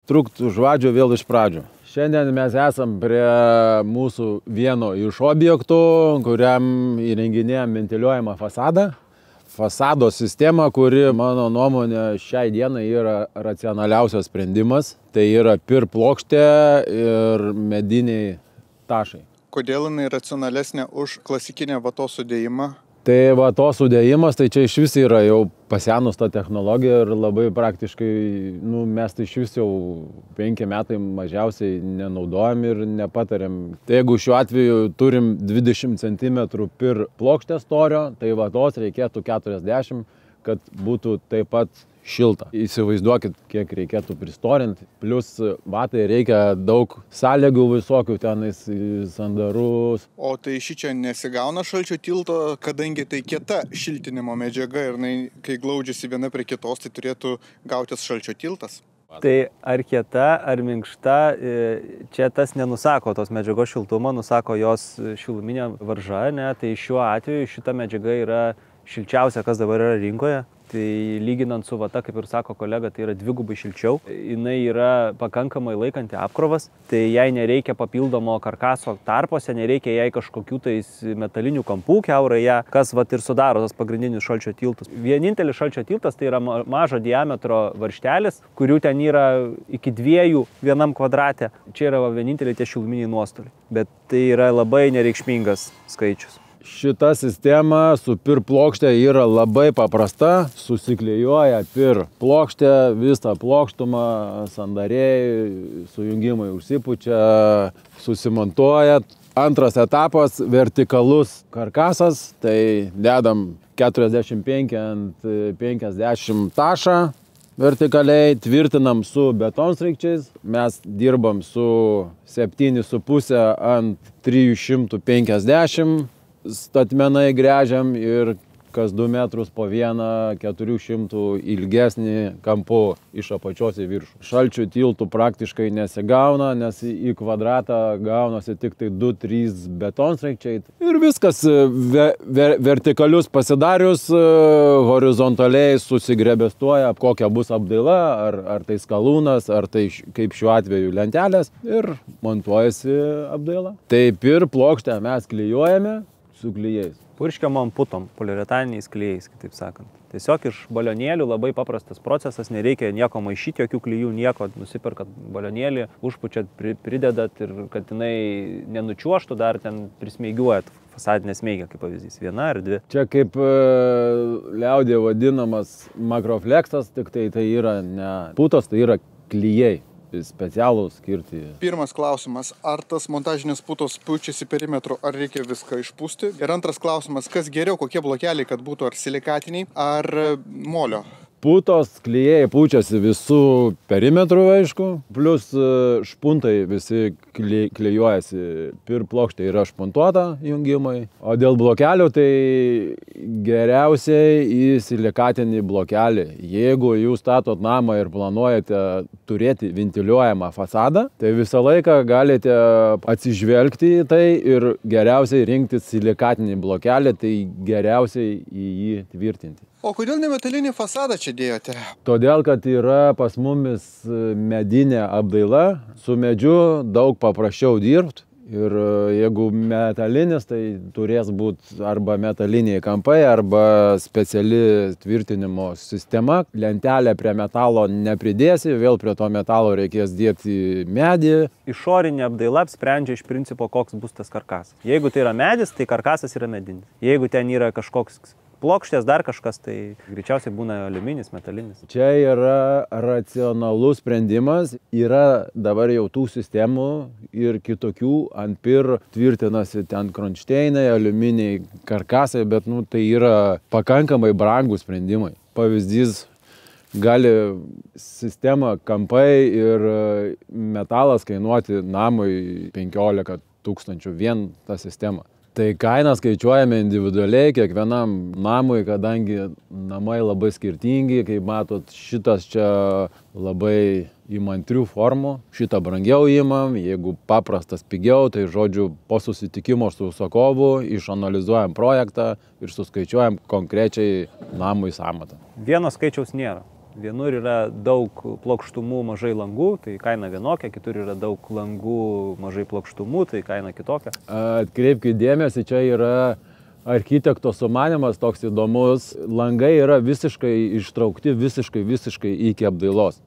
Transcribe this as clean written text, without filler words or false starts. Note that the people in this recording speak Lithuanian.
Trukt už vadžio vėl iš pradžių. Šiandien mes esam prie mūsų vieno iš objektų, kuriam įrenginėjam ventiliuojamą fasadą. Fasado sistema, kuri, mano nuomonė, šiai dienai yra racionaliausias sprendimas. Tai yra plokštė ir mediniai tašai. Kodėl jinai racionalesnė už klasikinę vatos sudėjimą? Tai vatos sudėjimas, tai čia iš vis yra jau pasenus ta technologija ir labai praktiškai, mes tai iš vis jau 5 metai mažiausiai nenaudojam ir nepatariam. Tai jeigu šiuo atveju turim 20 cm plokštę storio, tai vatos reikėtų 40, kad būtų taip pat šilta. Įsivaizduokit, kiek reikėtų pristorinti. Plius vatai reikia daug sąlygų visokių, tenais sandarus. O tai šičia nesigauna šalčio tilto, kadangi tai kieta šiltinimo medžiaga ir kai glaudžiasi viena prie kitos, tai turėtų gautis šalčio tiltas. Tai ar kieta, ar minkšta, čia tas nenusako tos medžiagos šiltumą, nusako jos šiluminė varža, ne? Tai šiuo atveju šita medžiaga yra šilčiausia, kas dabar yra rinkoje. Tai lyginant su vata, kaip ir sako kolega, tai yra dvigubai šilčiau. Jinai yra pakankamai laikanti apkrovas, tai jai nereikia papildomo karkaso tarpuose, nereikia jai kažkokių tais metalinių kampų kiaurai ją, kas ir sudaro tas pagrindinis šalčio tiltas. Vienintelis šalčio tiltas tai yra mažo diametro varžtelis, kurių ten yra iki 2 vienam kvadrate. Čia yra vieninteliai tie šiluminiai nuostoliai, bet tai yra labai nereikšmingas skaičius. Šita sistema su plokšte yra labai paprasta, susiklijuoja plokštę, visą plokštumą, sandariai, sujungimai užsipučia, susimontuoja. Antras etapas – vertikalus karkasas, tai dedam 45 ant 50 tašą vertikaliai, tvirtinam su betonsraigčiais, mes dirbam su 7,5 ant 350, statmenai gręžiam ir kas 2 metrus po vieną 400 ilgesnį kampu iš apačios į viršų. Šalčio tiltų praktiškai nesigauna, nes į kvadratą gaunasi tik tai 2-3 betonsraigčiai. Ir viskas vertikalius pasidarius, horizontaliai susigrebestuoja, kokia bus apdaila, ar tai skalūnas, ar tai kaip šiuo atveju lentelės ir montuojasi apdaila. Taip ir plokštę mes klijuojame su klijais. Purškiamom putom, poliuretaniniais klijais, kitaip sakant. Tiesiog iš balionėlių labai paprastas procesas, nereikia nieko maišyti, jokių klijų, nieko, nusiperkat balionėlį, užpučiat, pridedat ir kad jinai nenučiuoštų, dar ten prismeigiuojat fasadinę smeigę, kaip pavyzdys, 1 ar 2. Čia kaip liaudė vadinamas makrofleksas, tik tai yra ne putos, tai yra klijai. Specialūs skirti. Pirmas klausimas, ar tas montažinės putos pučiasi perimetru, ar reikia viską išpūsti? Ir antras klausimas, kas geriau, kokie blokeliai, kad būtų ar silikatiniai, ar molio? Putos klijai pučiasi visų perimetrų, aišku, plus špuntai visi klijuojasi. Plokštė yra špuntuota jungimai, o dėl blokelių tai geriausiai į silikatinį blokelį. Jeigu jūs statot namą ir planuojate turėti ventiliuojamą fasadą, tai visą laiką galite atsižvelgti į tai ir geriausiai rinktis silikatinį blokelį, tai geriausiai į jį tvirtinti. O kodėl ne metalinį fasadą čia dėjote? Todėl, kad yra pas mumis medinė apdaila, su medžiu daug paprasčiau dirbti. Ir jeigu metalinis, tai turės būti arba metaliniai kampai, arba speciali tvirtinimo sistema. Lentelę prie metalo nepridėsi, vėl prie to metalo reikės dėti medį. Išorinė apdaila apsprendžia iš principo, koks bus tas karkasas. Jeigu tai yra medis, tai karkasas yra medinis. Jeigu ten yra kažkoks plokštės, dar kažkas, tai greičiausiai būna aliuminis, metalinis. Čia yra racionalus sprendimas, yra dabar jau tų sistemų ir kitokių, ant tvirtinasi ten kronšteinai, aliuminiai karkasai, bet tai yra pakankamai brangūs sprendimai. Pavyzdys, gali sistema kampai ir metalas kainuoti namui 15 000 vien tą sistemą. Tai kainą skaičiuojame individualiai kiekvienam namui, kadangi namai labai skirtingi, kaip matot, šitas čia labai įmantrių formų, šitą brangiau imam, jeigu paprastas pigiau, tai žodžiu po susitikimo su užsakovu išanalizuojam projektą ir suskaičiuojam konkrečiai namui sąmatą. Vieno skaičiaus nėra. Vienur yra daug plokštumų, mažai langų, tai kaina vienokia, kitur yra daug langų, mažai plokštumų, tai kaina kitokia. Atkreipkite dėmesį, čia yra architekto sumanimas toks įdomus. Langai yra visiškai ištraukti, visiškai iki apdailos.